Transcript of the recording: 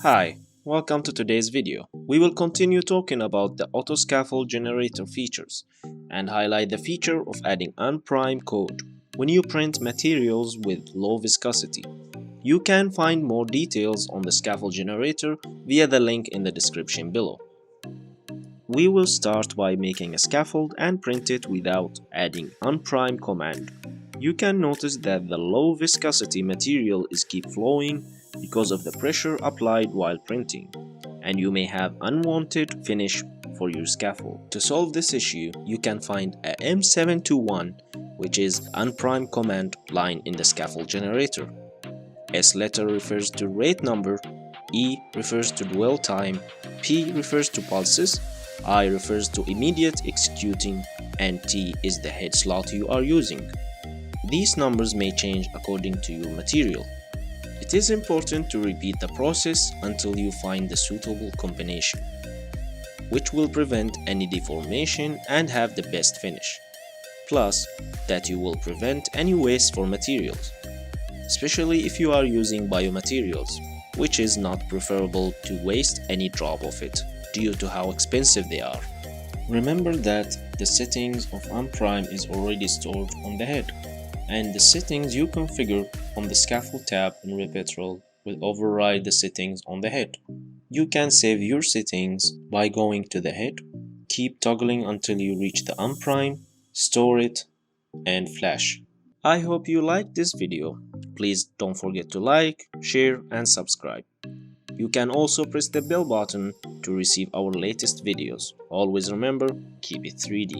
Hi, welcome to today's video. We will continue talking about the auto scaffold generator features and highlight the feature of adding unprime code when you print materials with low viscosity. You can find more details on the scaffold generator via the link in the description below. We will start by making a scaffold and print it without adding unprime command. You can notice that the low viscosity material is keep flowing because of the pressure applied while printing, and you may have unwanted finish for your scaffold. To solve this issue, you can find a M721, which is unprime command line in the scaffold generator. S letter refers to rate number, E refers to dwell time, P refers to pulses, I refers to immediate executing, and T is the head slot you are using. These numbers may change according to your material. It is important to repeat the process until you find the suitable combination, which will prevent any deformation and have the best finish. Plus, that you will prevent any waste for materials, especially if you are using biomaterials, which is not preferable to waste any drop of it due to how expensive they are. Remember that the settings of unprime is already stored on the head, and the settings you configure on the scaffold tab in repetrol will override the settings on the head. You can save your settings by going to the head, keep toggling until you reach the unprime, store it, and flash. I hope you liked this video. Please don't forget to like, share, and subscribe. You can also press the bell button to receive our latest videos. Always remember, keep it 3D.